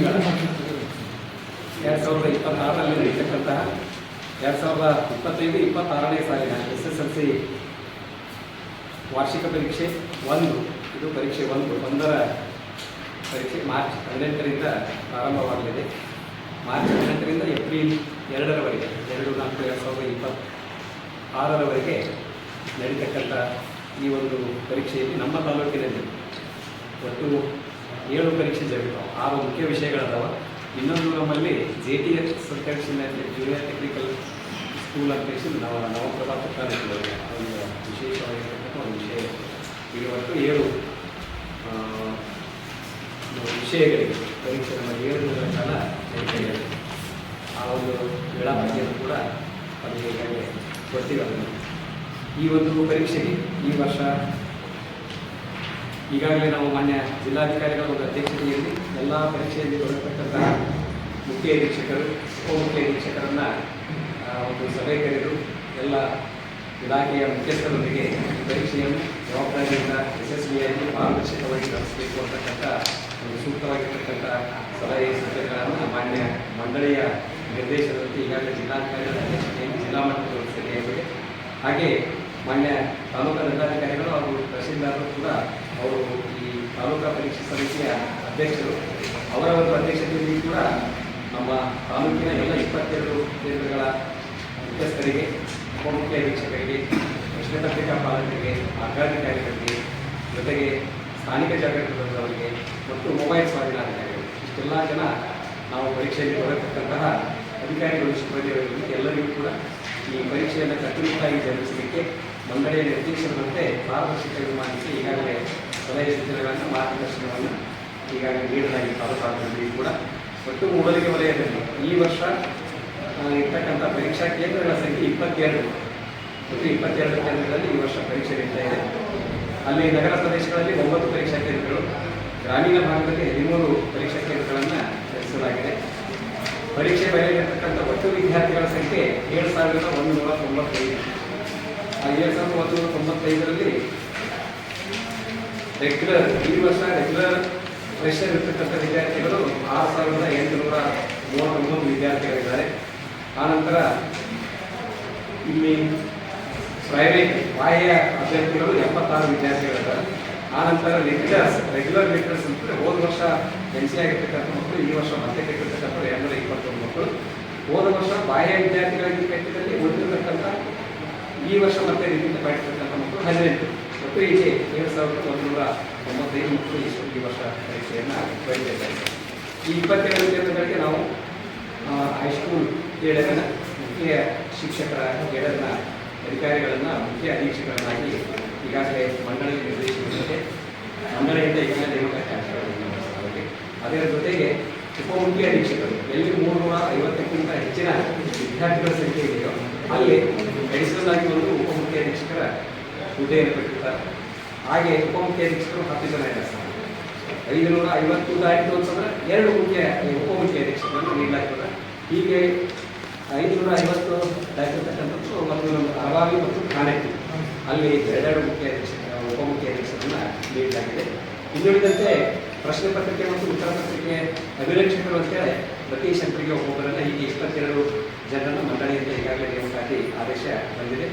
ತಿಂಗಳ 2026ರಲ್ಲಿ ನಡೀತಕ್ಕಂತಹ 2025-26ನೇ ಸಾಲಿನ SSLC ವಾರ್ಷಿಕ ಪರೀಕ್ಷೆ 1, ಇದು ಪರೀಕ್ಷೆ 1ರ ಪರೀಕ್ಷೆ ಮಾರ್ಚ್ 18ರಿಂದ ಪ್ರಾರಂಭವಾಗಲಿದೆ. ಮಾರ್ಚ್ 18ರಿಂದ ಏಪ್ರಿಲ್ 2ರವರೆಗೆ 2-4-2026ರವರೆಗೆ ನಡೀತಕ್ಕಂಥ ಈ ಒಂದು ಪರೀಕ್ಷೆಯಲ್ಲಿ ನಮ್ಮ ತಾಲೂಕಿನಲ್ಲಿ ಒಟ್ಟು 7 ಪರೀಕ್ಷೆ ಜರುಗಿತಾವೆ. 6 ಮುಖ್ಯ ವಿಷಯಗಳದಾವ. ಇನ್ನೊಂದು ನಮ್ಮಲ್ಲಿ JTS ಸರ್ಕಾರಿ ಜೂನಿಯರ್ ಟೆಕ್ನಿಕಲ್ ಸ್ಕೂಲ್ ಅಂತ ಹೇಳಿ ನಾವು ನವಪ್ರಭಾ ತಾಲೂಕಿನಲ್ಲಿ ಒಂದು ವಿಶೇಷವಾಗಿರ್ತಕ್ಕಂಥ ಒಂದು ವಿಷಯ. ಈಗ ಒಟ್ಟು 7 ವಿಷಯಗಳಿಗೆ ಪರೀಕ್ಷೆ ನಮ್ಮ 7 ದಿನಗಳ ಕಾಲ ನಡೀತಾ. ಆ ಒಂದು ವೇಳಾಪಟ್ಟಿಯನ್ನು ಕೂಡ ಅದಕ್ಕೆ ಈಗಾಗಲೇ ಕೊಡ್ತೀವಿ. ಅದನ್ನು ಈ ಒಂದು ಪರೀಕ್ಷೆಗೆ ಈ ವರ್ಷ ಈಗಾಗಲೇ ನಾವು ಮಾನ್ಯ ಜಿಲ್ಲಾಧಿಕಾರಿಗಳ ಒಂದು ಅಧ್ಯಕ್ಷತೆಯಲ್ಲಿ ಎಲ್ಲ ಪರೀಕ್ಷೆಯಲ್ಲಿ ತೊಡಗತಕ್ಕಂತಹ ಮುಖ್ಯ ಅಧೀಕ್ಷಕರು, ಉಪಮುಖ್ಯ ಅಧೀಕ್ಷಕರನ್ನು ಒಂದು ಸಭೆ ಕರೆದು ಎಲ್ಲ ಇಲಾಖೆಯ ಮುಖ್ಯಸ್ಥರೊಂದಿಗೆ ಈ ಪರೀಕ್ಷೆಯನ್ನು ಜವಾಬ್ದಾರಿಯಿಂದ ಯಶಸ್ವಿಯಾಗಿ ಪಾರದರ್ಶಕವಾಗಿ ನಡೆಸಬೇಕು ಅಂತಕ್ಕಂಥ ಒಂದು ಸೂಕ್ತವಾಗಿರ್ತಕ್ಕಂಥ ಸಲಹೆ ಸೂಚನೆಗಳನ್ನು ಮಾನ್ಯ ಮಂಡಳಿಯ ನಿರ್ದೇಶನದಂತೆ ಈಗಾಗಲೇ ಜಿಲ್ಲಾಧಿಕಾರಿಗಳ ಅಧ್ಯಕ್ಷತೆಯಲ್ಲಿ ಜಿಲ್ಲಾ ಮಟ್ಟದ ವ್ಯವಸ್ಥೆಯಾಗಿದೆ. ಹಾಗೆ ಮಾನ್ಯ ತಾಲೂಕಾ ದಂಡಾಧಿಕಾರಿಗಳು ಹಾಗೂ ತಹಸೀಲ್ದಾರರು ಕೂಡ ಅವರು ಈ ತಾಲೂಕಾ ಪರೀಕ್ಷೆ ಸಮಿತಿಯ ಅಧ್ಯಕ್ಷರು, ಅವರ ಒಂದು ಅಧ್ಯಕ್ಷತೆಯಲ್ಲಿ ಕೂಡ ನಮ್ಮ ತಾಲೂಕಿನ ಎಲ್ಲ 22 ಕೇಂದ್ರಗಳ ಮುಖ್ಯಸ್ಥರಿಗೆ, ಉಪಮುಖ್ಯ ಅಧೀಕ್ಷಕರಿಗೆ, ಪ್ರಶ್ನೆ ಪತ್ರಿಕಾ ಪಾಲಕರಿಗೆ, ಮಾರ್ಗಾಧಿಕಾರಿಗಳಿಗೆ, ಜೊತೆಗೆ ಸ್ಥಾನಿಕ ಜಾಗೃತಿ ಬಂದವರಿಗೆ ಮತ್ತು ಮೊಬೈಲ್ ಸ್ವಾಧೀನಾಧಿಕಾರಿಗಳು, ಇಷ್ಟೆಲ್ಲ ಜನ ನಾವು ಪರೀಕ್ಷೆಯಲ್ಲಿ ಬರತಕ್ಕಂತಹ ಅಧಿಕಾರಿಗಳು, ಸಿಬ್ಬಂದಿಗಳಿಗೆ ಎಲ್ಲರಿಗೂ ಕೂಡ ಈ ಪರೀಕ್ಷೆಯನ್ನು ಕಟ್ಟುನಿಟ್ಟಾಗಿ ಜರುಗಿಸಲಿಕ್ಕೆ ಮಂಡಳಿಯ ನಿರ್ದೇಶನದಂತೆ ಪಾರದರ್ಶಕವಾಗಿ ಮಾಡಿಸಿ ಈಗಾಗಲೇ ಸಲಹೆ ಸೂಚನೆಗಳನ್ನು, ಮಾರ್ಗದರ್ಶನವನ್ನು ಈಗಾಗಲೇ ನೀಡಲಾಗಿದೆ. ತಾಲೂಕಾದಲ್ಲಿ ಕೂಡ ಒಟ್ಟು ಮೂಡಲಿಗೆ ವಲಯದಲ್ಲಿ ಈ ವರ್ಷ ಇರ್ತಕ್ಕಂಥ ಪರೀಕ್ಷಾ ಕೇಂದ್ರಗಳ ಸಂಖ್ಯೆ 22. ಒಟ್ಟು 22 ಕೇಂದ್ರಗಳಲ್ಲಿ ಈ ವರ್ಷ ಪರೀಕ್ಷೆ ನಡೀತಾ ಇದೆ. ಅಲ್ಲಿ ನಗರ ಪ್ರದೇಶಗಳಲ್ಲಿ 9 ಪರೀಕ್ಷಾ ಕೇಂದ್ರಗಳು, ಗ್ರಾಮೀಣ ಭಾಗದಲ್ಲಿ 13 ಪರೀಕ್ಷಾ ಕೇಂದ್ರಗಳನ್ನು ರಚಿಸಲಾಗಿದೆ. ಪರೀಕ್ಷೆ ಬರೆಯಲಿರ್ತಕ್ಕಂಥ ಒಟ್ಟು ವಿದ್ಯಾರ್ಥಿಗಳ ಸಂಖ್ಯೆ 7,195. ಆ 7,195ರಲ್ಲಿ ಈ ವರ್ಷ ರೆಗ್ಯುಲರ್ ಫ್ರೆಶರ್ ಇರ್ತಕ್ಕಂಥ ವಿದ್ಯಾರ್ಥಿಗಳು 6,839 ವಿದ್ಯಾರ್ಥಿಗಳಿದ್ದಾರೆ. ಆನಂತರ ಇಲ್ಲಿ ಪ್ರೈವೇಟ್ ಬಾಹ್ಯ ಅಭ್ಯರ್ಥಿಗಳು 76 ವಿದ್ಯಾರ್ಥಿಗಳಿದ್ದಾರೆ. ಆನಂತರ ರೆಗ್ಯುಲರ್ ಲೆಕ್ಚರ್ಸ್ ಅಂತಂದರೆ ಹೋದ ವರ್ಷ NC ಆಗಿರ್ತಕ್ಕಂಥ ಮಕ್ಕಳು, ಈ ವರ್ಷ ಮತ್ತೆ ಕಟ್ಟಿರ್ತಕ್ಕಂಥ 221 ಮಕ್ಕಳು. ಹೋದ ವರ್ಷ ಬಾಹ್ಯ ವಿದ್ಯಾರ್ಥಿಗಳಿಗೆ ಕಟ್ಟಿದಲ್ಲಿ ಉಳಿದಿರ್ತಕ್ಕಂಥ ಈ ವರ್ಷ ಮತ್ತೆ ರಿಪೀಟ್ ಮಾಡಿರ್ತಕ್ಕಂಥ ಮಕ್ಕಳು 18. ಒಟ್ಟು ಹೀಗೆ 7,195 ಮಕ್ಕಳು ಈ ವರ್ಷ ಪರೀಕ್ಷೆಯನ್ನು ಬರೀತಿದ್ದಾರೆ. ಈ 22 ಕೇಂದ್ರಗಳಿಗೆ ನಾವು ಹೈಸ್ಕೂಲ್ ಕೇಡರ್ನ ಮುಖ್ಯ ಶಿಕ್ಷಕರ ಕೇಡರ್ನ ಅಧಿಕಾರಿಗಳನ್ನು ಮುಖ್ಯ ಅಧೀಕ್ಷಕರನ್ನಾಗಿ ಈಗಾಗಲೇ ಮಂಡಳಿ ನಿರ್ದೇಶಿಸಿದೆ. ಮಂಡಳಿಯಿಂದ ಈಗಾಗಲೇ ನೇಮಕಾತಿ ಆಗ್ತದೆ. ಅದರ ಜೊತೆಗೆ ಉಪಮುಖ್ಯ ಅಧೀಕ್ಷಕರು ಎಲ್ಲಿ 350ಕ್ಕಿಂತ ಹೆಚ್ಚಿನ ವಿದ್ಯಾರ್ಥಿಗಳ ಸಂಖ್ಯೆ ಇದೆಯೋ ಅಲ್ಲಿ ಅಡಿಷನಲ್ ಆಗಿ ಒಂದು ಉಪಮುಖ್ಯ ಅಧೀಕ್ಷಕರ ಹುದ್ದೆಯನ್ನು ಕೊಟ್ಟಿರ್ತಾರೆ. ಹಾಗೆ ಉಪಮುಖ್ಯ ಅಧೀಕ್ಷಕರು 10 ಜನ ಇದ್ದಾರೆ. 550 ದಾಟಿತು ಅಂತಂದ್ರೆ 2 ಉಪಮುಖ್ಯ ಅಧೀಕ್ಷಕರನ್ನು ನೀಡಲಾಗ್ತದೆ. ಹೀಗೆ 550 ದಾಟಿರ್ತಕ್ಕಂಥದ್ದು ಮತ್ತು ಅರವಾಲಿ ಮತ್ತು ಖಾನೆಟ್ಟಿ ಅಲ್ಲಿ 2 ಉಪಮುಖ್ಯ ಅಧೀಕ್ಷಕರನ್ನು ನೀಡಲಾಗಿದೆ. ಇನ್ನುಳಿದಂತೆ ಪ್ರಶ್ನೆ ಪತ್ರಿಕೆ ಮತ್ತು ಉತ್ತರ ಪತ್ರಿಕೆ ಅಭಿರಕ್ಷಕರು ಅಂತೇಳಿ ಪ್ರತಿ ಸೆಂಟರ್ಗೆ ಒಬ್ಬೊಬ್ಬರನ್ನ ಹೀಗೆ 22 ಜನರನ್ನು ಮಂಡಳಿಯಿಂದ ಈಗಾಗಲೇ ನೇಮಕಾತಿ ಆದೇಶ ಬಂದಿದೆ.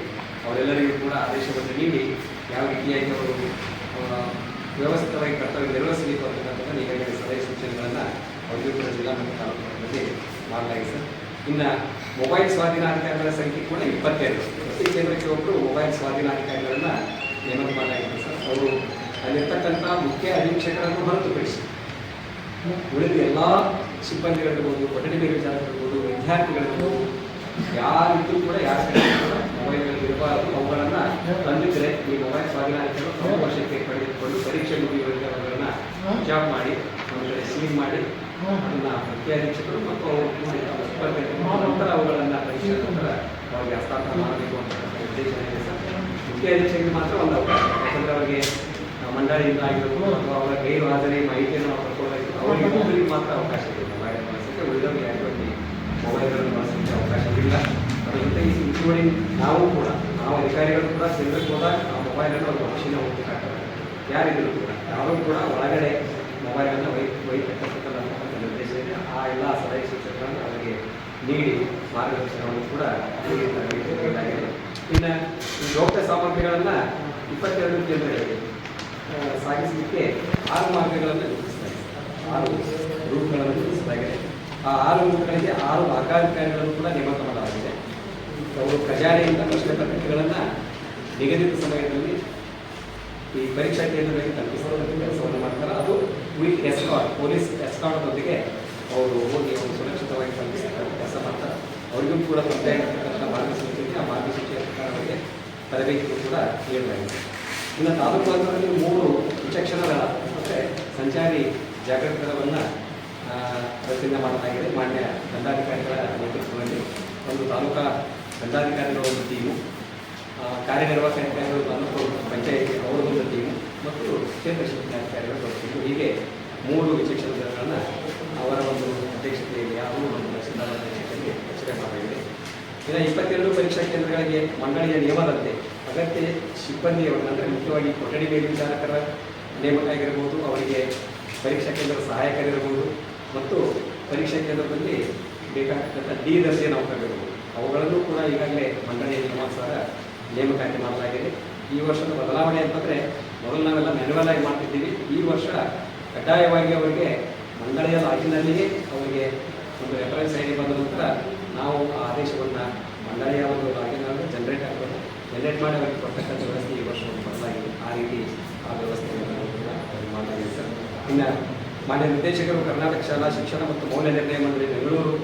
ಅವರೆಲ್ಲರಿಗೂ ಕೂಡ ಆದೇಶವನ್ನು ನೀಡಿ ಯಾವ ರೀತಿಯಾಗಿ ಅವರು ವ್ಯವಸ್ಥಿತವಾಗಿ ಕರ್ತವ್ಯ ನಿರ್ವಹಿಸಬೇಕು ಅಂತಕ್ಕಂಥದ್ದನ್ನು ಈಗಾಗಲೇ ಸಲಹೆ ಸೂಚನೆಗಳನ್ನು ಅವರಿಗೂ ಕೂಡ ಜಿಲ್ಲಾ ಮತ್ತು ತಾಲೂಕು ಮಟ್ಟದಲ್ಲಿ ಮಾಡಲಾಗಿದೆ ಸರ್. ಇನ್ನು ಮೊಬೈಲ್ ಸ್ವಾಧೀನಾಧಿಕಾರಿಗಳ ಸಂಖ್ಯೆ ಕೂಡ 22. ಪ್ರತಿ ಕೇಂದ್ರಕ್ಕೆ ಒಬ್ಬರು ಮೊಬೈಲ್ ಸ್ವಾಧೀನಾಧಿಕಾರಿಗಳನ್ನು ನೇಮಕ ಮಾಡಲಾಗಿದೆ ಸರ್. ಅವರು ಅಲ್ಲಿರ್ತಕ್ಕಂಥ ಮುಖ್ಯ ಅಧೀಕ್ಷಕರನ್ನು ಹೊರತುಪಡಿಸಿ ಉಳಿದ ಎಲ್ಲ ಸಿಬ್ಬಂದಿಗಳಿರ್ಬೋದು, ಕೊಠಡಿ ಮೇಲ್ವಿಚಾರಕರಿರ್ಬೋದು, ವಿದ್ಯಾರ್ಥಿಗಳಿರ್ಬೋದು, ಯಾರಿಗೂ ಕೂಡ ಯಾರ ಕಡೆ ಕೂಡ ಮೊಬೈಲ್ಗಳು ಇರಬಾರದು. ಅವುಗಳನ್ನು ತಂದಿದ್ದರೆ ಈ ಮೊಬೈಲ್ ಸ್ವಾಧೀನಾಧಿಕಾರಿಗಳು 3 ವರ್ಷಕ್ಕೆ ಪಡೆದುಕೊಂಡು ಪರೀಕ್ಷೆ ಮುಗಿಯುವವರೆಗೆ ಅವುಗಳನ್ನು ಜಾಬ್ ಮಾಡಿ ಒಂದು ಕಡೆ ಸೀಲ್ ಮಾಡಿ ಅದನ್ನು ಮುಖ್ಯ ಅಧೀಕ್ಷಕರು ಮತ್ತು ಅವರು ನಂತರ ಅವುಗಳನ್ನು ಪರೀಕ್ಷೆ ನಂತರ ಅವರಿಗೆ ಹಸ್ತಾಂತರ ಮಾಡಬೇಕು ಅಂತ ನಿರ್ದೇಶನ ಇದೆ ಸರ್. ಮುಖ್ಯ ಅಧೀಕ್ಷಕರಿಗೆ ಮಾತ್ರ ಒಂದು ಅವಕಾಶ, ಯಾಕಂದರೆ ಅವರಿಗೆ ಮಂಡಳಿಯಿಂದ ಆಗಿರ್ಬೋದು ಅಥವಾ ಅವರ ಗೈರು ಹಾಜರಿ ಮಾಹಿತಿಯನ್ನು ನಾವು ಪಡ್ಕೊಳ್ಳೋದು ಅವರಿಗೆ ಮೊಬೈಲಿಗೆ ಮಾತ್ರ ಅವಕಾಶ ಇದೆ. ಮೊಬೈಲ್ ಬಳಸೋಕ್ಕೆ ಉಳಿದವರಿಗೆ ಯಾಕೆ ಮೊಬೈಲ್ಗಳನ್ನು ಬಳಸೋಕ್ಕೆ ಅವಕಾಶ ಇಲ್ಲ. ಅದರ ಜೊತೆಗೆ ಇನ್ಕ್ಲೂಡಿಂಗ್ ನಾವು ಅಧಿಕಾರಿಗಳು ಕೂಡ ಸೇರ್ಬೇಕು ಹೋದಾಗ ಆ ಮೊಬೈಲನ್ನು ಒಂದು ಮಷೀನ ಹೋಗ್ಬೇಕಾಗ್ತದೆ. ಯಾರಿದ್ರು ಕೂಡ ಯಾರೂ ಕೂಡ ಒಳಗಡೆ ಮೊಬೈಲನ್ನು ಒಯ್ತಕ್ಕಂಥ ನಿರ್ದೇಶ ಇದೆ. ಎಲ್ಲ ಸಲಹೆ ಸೂಚನೆಗಳನ್ನು ಅವರಿಗೆ ನೀಡಿ ಮಾರ್ಗದರ್ಶನವನ್ನು ಕೂಡ ನೀಡಲಾಗಿದೆ. ಇನ್ನು ಈ ಗೌಪ್ಯ ಸಾಮಗ್ರಿಗಳನ್ನು 22 ಕೇಂದ್ರಗಳಿಗೆ ಸಾಗಿಸಲಿಕ್ಕೆ 6 ಮಾರ್ಗಗಳನ್ನು ಗುರುತಿಸಲಾಗಿದೆ, 6 ರೂಟ್ಗಳನ್ನು ಗುರುತಿಸಲಾಗಿದೆ. ಆ 6 ರೂಟ್ಗಳಿಗೆ 6 ಮಾರ್ಗಾಧಿಕಾರಿಗಳನ್ನು ಕೂಡ ನೇಮಕ ಮಾಡಲಾಗಿದೆ. ಅವರು ಖಜಾನೆಯಿಂದ ಪ್ರಶ್ನೆ ಪತ್ರಿಕೆಗಳನ್ನು ನಿಗದಿತ ಸಮಯದಲ್ಲಿ ಈ ಪರೀಕ್ಷಾ ಕೇಂದ್ರಗಳಿಗೆ ತಲುಪಿಸುವಂಥ ಕೆಲಸವನ್ನು ಮಾಡ್ತಾರೆ. ಅದು ವಿತ್ ಎಸ್ಕಾರ್ಟ್, ಪೊಲೀಸ್ ಎಸ್ಕಾರ್ಟ್ನೊಂದಿಗೆ ಅವರು ಹೋಗಿ ಅವರು ಸುರಕ್ಷಿತವಾಗಿ ತಲುಪಿಸ್ತಕ್ಕಂಥ ಕೆಲಸ ಮಾಡ್ತಾರೆ. ಅವರಿಗೂ ಕೂಡ ತೊಂದರೆ ಆಗಿರ್ತಕ್ಕಂಥ ಮಾರ್ಗಸೂಚಿ ಇದೆ. ಆ ಮಾರ್ಗಸೂಚಿಯ ಪ್ರಕಾರವಾಗಿ ತರಬೇತಿಗೂ ಕೂಡ ನೀಡಲಾಗಿದೆ. ಇನ್ನು ತಾಲೂಕು ಹಂತದಲ್ಲಿ 3 ವಿಚಕ್ಷಣಗಳ ಅಂದರೆ ಸಂಚಾರಿ ಜಾಗೃತಿ ದಳವನ್ನು ರಚನೆ ಮಾಡಲಾಗಿದೆ. ಮಾನ್ಯ ದಂಡಾಧಿಕಾರಿಗಳ ನೇತೃತ್ವದಲ್ಲಿ ಒಂದು ತಾಲೂಕಾ ದಂಡಾಧಿಕಾರಿಗಳ ಒಂದು ಟೀಮು, ಕಾರ್ಯನಿರ್ವಾಹಕ ಅಧಿಕಾರಿಗಳು ತಾಲೂಕು ಪಂಚಾಯಿತಿ ಅವರದೊಂದು ಟೀಮು ಮತ್ತು ಕ್ಷೇತ್ರ ಶಿಕ್ಷಣಾಧಿಕಾರಿಗಳ ಒಂದು ಟೀಮು, ಹೀಗೆ 3 ವಿಚಕ್ಷಣ ದಳಗಳನ್ನು ಅವರ ಒಂದು ಅಧ್ಯಕ್ಷತೆಯಲ್ಲಿ ಹಾಗೂ ಒಂದು ತಹಸೀಲ್ದಾರ್ ಅಧ್ಯಕ್ಷತೆಯಲ್ಲಿ ರಚನೆ ಮಾಡಲಾಗಿದೆ. ಇನ್ನು 22 ಪರೀಕ್ಷಾ ಕೇಂದ್ರಗಳಿಗೆ ಮಂಡಳಿಯ ನಿಯಮದಂತೆ ಅಗತ್ಯ ಸಿಬ್ಬಂದಿಯವರು ಅಂದರೆ ಮುಖ್ಯವಾಗಿ ಕೊಠಡಿ ಮೇಲ್ವಿಚಾರಕರ ನೇಮಕ ಆಗಿರ್ಬೋದು, ಅವರಿಗೆ ಪರೀಕ್ಷಾ ಕೇಂದ್ರದ ಸಹಾಯಕರಿರ್ಬೋದು ಮತ್ತು ಪರೀಕ್ಷಾ ಕೇಂದ್ರದಲ್ಲಿ ಬೇಕಾಗ್ತಕ್ಕಂಥ ಡಿ ದರ್ಜೆ ನೌಕರರಿರ್ಬೋದು, ಅವುಗಳನ್ನು ಕೂಡ ಈಗಾಗಲೇ ಮಂಡಳಿಯ ನಿಯಮಾನುಸಾರ ನೇಮಕಾತಿ ಮಾಡಲಾಗಿದೆ. ಈ ವರ್ಷದ ಬದಲಾವಣೆ ಅಂತಂದರೆ ಮೊದಲು ನಾವೆಲ್ಲ ಮ್ಯಾನ್ಯುವಲ್ ಆಗಿ ಮಾಡ್ತಿದ್ದೀವಿ. ಈ ವರ್ಷ ಕಡ್ಡಾಯವಾಗಿ ಅವರಿಗೆ ಮಂಡಳಿಯ ಲಾಗಿನಲ್ಲಿಯೇ ಅವರಿಗೆ ಒಂದು ರೆಫರೆನ್ಸ್ ಐ ಡಿ ಬಂದ ನಂತರ ನಾವು ಆ ಆದೇಶವನ್ನು ಮಂಡಳಿಯ ಒಂದು ಲಾಗಿನಲ್ಲಿ ಜನರೇಟ್ ಮಾಡಿ ಅವರಿಗೆ ಕೊಡ್ತಕ್ಕಂಥ ವ್ಯವಸ್ಥೆ ಈ ವರ್ಷ ಬದಲಾಗಿದೆ. ಆ ರೀತಿ ಆ ವ್ಯವಸ್ಥೆಯನ್ನು ಕೂಡ ಮಾಡಲಾಗಿದೆ ಸರ್. ಇನ್ನು ಮಾನ್ಯ ನಿರ್ದೇಶಕರು ಕರ್ನಾಟಕ ಶಾಲಾ ಶಿಕ್ಷಣ ಮತ್ತು ಮೌಲ್ಯ ನಿರ್ಣಯ ಮಂಡಳಿ ಬೆಂಗಳೂರು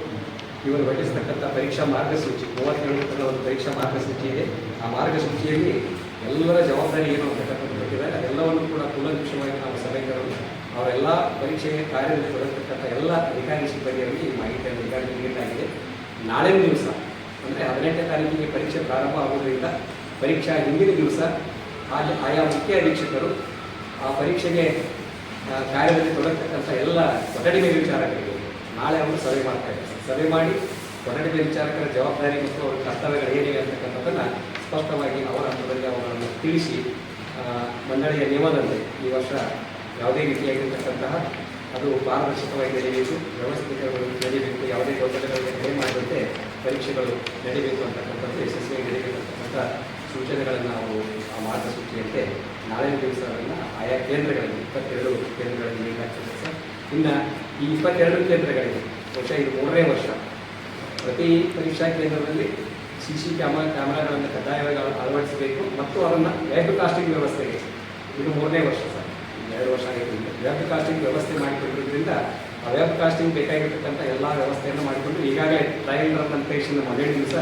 ಇವರು ಹೊರಡಿಸತಕ್ಕಂಥ ಪರೀಕ್ಷಾ ಮಾರ್ಗಸೂಚಿ 37 ಒಂದು ಪರೀಕ್ಷಾ ಮಾರ್ಗಸೂಚಿ ಇದೆ. ಆ ಮಾರ್ಗಸೂಚಿಯಲ್ಲಿ ಎಲ್ಲರ ಜವಾಬ್ದಾರಿ ಏನು ಅಂತಕ್ಕಂಥದ್ದು ಕೊಟ್ಟಿದ್ದಾರೆ. ಅದೆಲ್ಲವನ್ನು ಕೂಡ ಕೂಲಂಕಷವಾಗಿ ನಾವು ಸಭೆಗಳು ಅವರೆಲ್ಲ ಪರೀಕ್ಷೆಗೆ ಕಾರ್ಯದಲ್ಲಿ ತೊಡಗತಕ್ಕಂಥ ಎಲ್ಲ ಅಧಿಕಾರಿ ಸಿಬ್ಬಂದಿಯವರಿಗೆ ಈ ಮಾಹಿತಿಯನ್ನು ಈಗಾಗಲೇ ನೀಡಲಾಗಿದೆ. ನಾಳಿನ ದಿವಸ ಅಂದರೆ 18ನೇ ತಾರೀಕಿಗೆ ಪರೀಕ್ಷೆ ಪ್ರಾರಂಭ ಆಗುವುದರಿಂದ ಪರೀಕ್ಷಾ ಹಿಂದಿನ ದಿವಸ ಆಯಾ ಮುಖ್ಯ ಅಧೀಕ್ಷಕರು ಆ ಪರೀಕ್ಷೆಗೆ ಕಾರ್ಯದಲ್ಲಿ ತೊಡಗತಕ್ಕಂಥ ಎಲ್ಲ ಕೊಠಡಿ ಮೇಲ್ವಿಚಾರಕರಿಗೆ ನಾಳೆ ಅವರು ಸಭೆ ಮಾಡ್ತಾ ಇದ್ದಾರೆ. ಸಭೆ ಮಾಡಿ ಕೊಠಡಿ ಮೇಲ್ವಿಚಾರಕರ ಜವಾಬ್ದಾರಿ ಮತ್ತು ಅವರ ಕರ್ತವ್ಯಗಳು ಏನಿವೆ ಅಂತಕ್ಕಂಥದ್ದನ್ನು ಸ್ಪಷ್ಟವಾಗಿ ಅವರ ಹಂತದಲ್ಲಿ ಅವುಗಳನ್ನು ತಿಳಿಸಿ ಮಂಡಳಿಯ ನಿಯಮದಂತೆ ಈ ವರ್ಷ ಯಾವುದೇ ರೀತಿಯಾಗಿರ್ತಕ್ಕಂತಹ ಅದು ಪಾರದರ್ಶಕವಾಗಿ ನಡೆಯಬೇಕು, ವ್ಯವಸ್ಥಿತಗಳು ನಡೀಬೇಕು, ಯಾವುದೇ ಗೊಂದಲಗಳಿಗೆ ಕರೆ ಮಾಡದಂತೆ ಪರೀಕ್ಷೆಗಳು ನಡೀಬೇಕು ಅಂತಕ್ಕಂಥದ್ದು ಯಶಸ್ವಿಯಾಗಿ ನಡೀಬೇಕಂತಕ್ಕಂಥ ಸೂಚನೆಗಳನ್ನು ಅವರು ಆ ಮಾರ್ಗಸೂಚಿಯಂತೆ ನಾಳಿನ ದಿವಸಗಳನ್ನು ಆಯಾ ಕೇಂದ್ರಗಳಲ್ಲಿ 22 ಕೇಂದ್ರಗಳಲ್ಲಿ ನೀಡಲಾಗ್ತದೆ ಸರ್. ಇನ್ನು ಈ 22 ಕೇಂದ್ರಗಳಿಗೆ ಬಹುಶಃ ಇದು 3ನೇ ವರ್ಷ. ಪ್ರತಿ ಪರೀಕ್ಷಾ ಕೇಂದ್ರದಲ್ಲಿ CC ಕ್ಯಾಮರಾಗಳನ್ನು ಕಡ್ಡಾಯವಾಗಿ ಅಳವಡಿಸಬೇಕು ಮತ್ತು ಅದನ್ನು ವೆಬ್ ಕಾಸ್ಟಿಂಗ್ ವ್ಯವಸ್ಥೆಗೆ ಇದು 3ನೇ ವರ್ಷ ಸರ್. 2 ವರ್ಷ ಆಗಿದ್ದರಿಂದ ವೆಬ್ ಕಾಸ್ಟಿಂಗ್ ವ್ಯವಸ್ಥೆ ಮಾಡಿಕೊಂಡಿರೋದ್ರಿಂದ ಆ ವೆಬ್ ಕಾಸ್ಟಿಂಗ್ ಬೇಕಾಗಿರ್ತಕ್ಕಂಥ ಎಲ್ಲ ವ್ಯವಸ್ಥೆಯನ್ನು ಮಾಡಿಕೊಂಡು ಈಗಾಗಲೇ ಟ್ರಯಲ್ ರನ್ ಅಂತ ಮೊದಲನೇ ದಿವಸ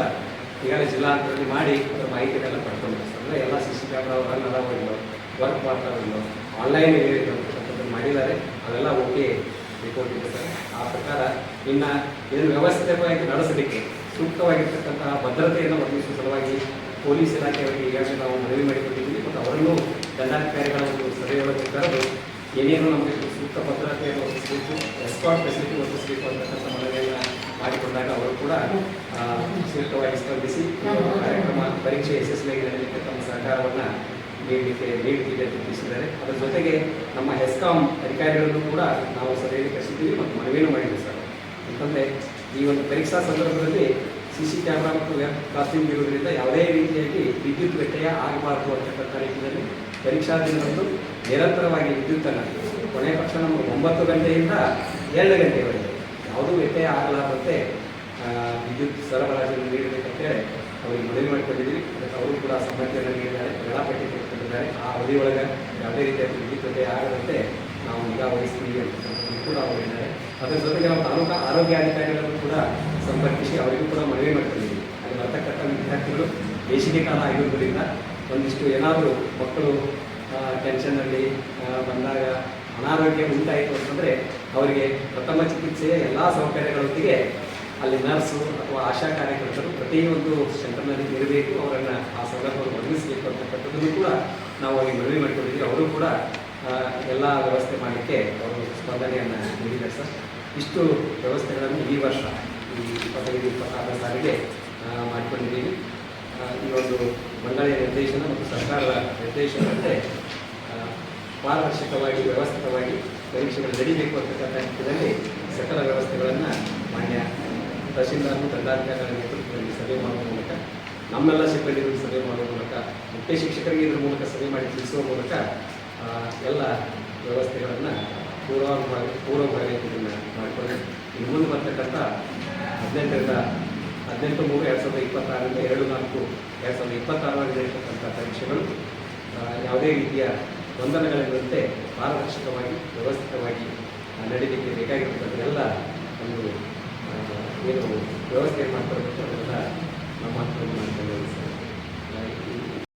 ಈಗಾಗಲೇ ಜಿಲ್ಲಾಂತರದಲ್ಲಿ ಮಾಡಿ ಅದರ ಮಾಹಿತಿಗಳನ್ನ ಪಡ್ಕೊಂಡಿದ್ದಾರೆ ಸರ್. ಅಂದರೆ ಎಲ್ಲ CC ಕ್ಯಾಮ್ರಾ ರನ್ ಅದಾವ ಇಲ್ಲೋ, ವರ್ಕ್ ಮಾಡ್ತಾರೋ ಇಲ್ಲೋ, ಆನ್ಲೈನ್ ಅಂತಕ್ಕಂಥದ್ದು ಮಾಡಿದ್ದಾರೆ. ಅವೆಲ್ಲ ಓಕೆ ರಿಪೋರ್ಟ್ ಇದೆ ಸರ್. ಆ ಪ್ರಕಾರ ಇನ್ನು ಇದನ್ನು ವ್ಯವಸ್ಥಿತವಾಗಿ ನಡೆಸಲಿಕ್ಕೆ ಸೂಕ್ತವಾಗಿರ್ತಕ್ಕಂತಹ ಭದ್ರತೆಯನ್ನು ಒದಗಿಸುವ ಸಲುವಾಗಿ ಪೊಲೀಸ್ ಇಲಾಖೆಯವರಿಗೆ ಈಗಾಗಲೇ ನಾವು ಮನವಿ ಮಾಡಿಕೊಂಡಿದ್ದೀವಿ ಮತ್ತು ಅವರನ್ನು ದಂಡಾಧಿಕಾರಿಗಳ ಒಂದು ಸಭೆಯೊಳಗೆ ಕರೆದು ಏನೇನು ನಮಗೆ ಸೂಕ್ತ ಭದ್ರತೆಯನ್ನು ಒದಗಿಸಬೇಕು, ಎಸ್ಕಾರ್ಟ್ ಫೆಸಿಲಿಟಿ ಒದಗಿಸಬೇಕು ಅಂತಕ್ಕಂಥ ಮನವಿಯನ್ನು ಮಾಡಿಕೊಂಡಾಗ ಅವರು ಕೂಡ ಸೂಕ್ತವಾಗಿ ಸ್ಪಂದಿಸಿ ಕಾರ್ಯಕ್ರಮ ಪರೀಕ್ಷೆ ಯಶಸ್ವಿಯಾಗಿ ನಡೆಯಲಿಕ್ಕೆ ತಮ್ಮ ಸಹಕಾರವನ್ನು ನೀಡುತ್ತಿದೆ ಅಂತ ತಿಳಿಸಿದ್ದಾರೆ. ಅದರ ಜೊತೆಗೆ ನಮ್ಮ ಹೆಸ್ಕಾಂ ಅಧಿಕಾರಿಗಳನ್ನು ಕೂಡ ನಾವು ಸಭೆಯಲ್ಲಿ ಕರೆಸಿದ್ದೀವಿ ಮತ್ತು ಮನವಿಯನ್ನು ಮಾಡಿದ್ದೀವಿ ಸರ್. ಯಾಕಂದರೆ ಈ ಒಂದು ಪರೀಕ್ಷಾ ಸಂದರ್ಭದಲ್ಲಿ CC ಕ್ಯಾಮ್ರಾ ಮತ್ತು ವೆಬ್ ಕಾಸ್ಟಿಂಗ್ ಇರುವುದರಿಂದ ಯಾವುದೇ ರೀತಿಯಾಗಿ ವಿದ್ಯುತ್ ವ್ಯತ್ಯಯ ಆಗಬಾರದು ಅಂತಕ್ಕಂಥ ರೀತಿಯಲ್ಲಿ ಪರೀಕ್ಷಾ ದಿನದಂದು ನಿರಂತರವಾಗಿ ವಿದ್ಯುತ್ತನ್ನು ಕೊನೆಯ ಪಕ್ಷ ನಮಗೆ 9 ಗಂಟೆಯಿಂದ 2 ಗಂಟೆಯವರೆಗೆ ಯಾವುದೂ ವ್ಯತ್ಯಯ ಆಗಲಾರದಂತೆ ವಿದ್ಯುತ್ ಸರಬರಾಜನ್ನು ನೀಡಬೇಕಂತೇಳಿ ಅವರಿಗೆ ಮನವಿ ಮಾಡಿಕೊಂಡಿದ್ದೀವಿ. ಅದಕ್ಕೆ ಅವರು ಕೂಡ ಸಮ್ಮತಿಯನ್ನು ನೀಡಿದ್ದಾರೆ, ವೇಳಾಪಟ್ಟಿ ತೆಗೆದುಕೊಂಡಿದ್ದಾರೆ. ಆ ಅವಧಿಯೊಳಗೆ ಯಾವುದೇ ರೀತಿಯ ವಿದ್ಯುತ್ ವ್ಯತ್ಯಯ ಆಗದಂತೆ ನಾವು ನಿಗಾ ವಹಿಸ್ತೀವಿ ಅಂತಕ್ಕಂಥದ್ದು ಕೂಡ ಅವರು ಹೇಳಿದ್ದಾರೆ. ಅದರ ಜೊತೆಗೆ ನಾವು ತಾಲೂಕಾ ಆರೋಗ್ಯಾಧಿಕಾರಿಗಳನ್ನು ಕೂಡ ಸಂಪರ್ಕಿಸಿ ಅವರಿಗೂ ಕೂಡ ಮನವಿ ಮಾಡ್ಕೊಂಡಿದ್ದೀವಿ. ಅಲ್ಲಿ ಬರ್ತಕ್ಕಂಥ ವಿದ್ಯಾರ್ಥಿಗಳು ಬೇಸಿಗೆ ಕಾಲ ಆಗಿರುವುದರಿಂದ ಒಂದಿಷ್ಟು ಏನಾದರೂ ಮಕ್ಕಳು ಟೆನ್ಷನ್ನಲ್ಲಿ ಬಂದಾಗ ಅನಾರೋಗ್ಯ ಉಂಟಾಯಿತು ಅಂತಂದರೆ ಅವರಿಗೆ ಪ್ರಥಮ ಚಿಕಿತ್ಸೆಯ ಎಲ್ಲ ಸೌಕರ್ಯಗಳೊಂದಿಗೆ ಅಲ್ಲಿ ನರ್ಸು ಅಥವಾ ಆಶಾ ಕಾರ್ಯಕರ್ತರು ಪ್ರತಿಯೊಂದು ಸೆಂಟರ್ನಲ್ಲಿ ಇರಬೇಕು, ಅವರನ್ನು ಆ ಸೌಲಭ್ಯವನ್ನು ಒದಗಿಸಬೇಕು ಅಂತಕ್ಕಂಥದ್ದನ್ನು ಕೂಡ ನಾವು ಅವರಿಗೆ ಮನವಿ ಮಾಡಿಕೊಂಡಿದ್ದೀವಿ. ಅವರು ಕೂಡ ಎಲ್ಲ ವ್ಯವಸ್ಥೆ ಮಾಡಲಿಕ್ಕೆ ಅವರು ಸ್ಪಂದನೆಯನ್ನು ನೀಡಿದ್ದಾರೆ ಸರ್. ಇಷ್ಟು ವ್ಯವಸ್ಥೆಗಳನ್ನು ಈ ವರ್ಷ ಈ 25-26 ಸಾಲಿಗೆ ಮಾಡಿಕೊಂಡಿದ್ದೀವಿ. ಈ ಒಂದು ಮಂಡಳಿಯ ನಿರ್ದೇಶನ ಮತ್ತು ಸರ್ಕಾರದ ನಿರ್ದೇಶನದಂತೆ ಪಾರದರ್ಶಕವಾಗಿ ವ್ಯವಸ್ಥಿತವಾಗಿ ಪರೀಕ್ಷೆಗಳು ನಡೀಬೇಕು ಅಂತಕ್ಕಂಥ ನಿಟ್ಟಿನಲ್ಲಿ ಸಕಲ ವ್ಯವಸ್ಥೆಗಳನ್ನು ತಹಸೀಲ್ದಾರರು ದಂಡಾಧಿಕಾರಿಗಳ ನೇತೃತ್ವದಲ್ಲಿ ಸಭೆ ಮಾಡುವ ಮೂಲಕ, ನಮ್ಮೆಲ್ಲ ಸಿಬ್ಬಂದಿಗಳು ಸಭೆ ಮಾಡುವ ಮೂಲಕ, ಮುಖ್ಯ ಶಿಕ್ಷಕರಿಗೆ ಇದರ ಮೂಲಕ ಸಭೆ ಮಾಡಿ ತಿಳಿಸುವ ಮೂಲಕ ಎಲ್ಲ ವ್ಯವಸ್ಥೆಗಳನ್ನು ಪೂರ್ವಭಾವಿ ಇದನ್ನು ಮಾಡಿಕೊಂಡು ಇನ್ನು ಮುಂದೆ ಬರ್ತಕ್ಕಂಥ 18/3/2026ರಿಂದ 2/4/2026 ನಡೆಯತಕ್ಕಂಥ ಪರೀಕ್ಷೆಗಳು ಯಾವುದೇ ರೀತಿಯ ಗೊಂದಲಗಳಿಲ್ಲದಂತೆ ಪಾರದರ್ಶಕವಾಗಿ ವ್ಯವಸ್ಥಿತವಾಗಿ ನಡೀಲಿಕ್ಕೆ ಬೇಕಾಗಿರ್ತಕ್ಕಂಥ ಎಲ್ಲ ಒಂದು ಏನು ವ್ಯವಸ್ಥೆ ಮಾಡ್ತಾರೆ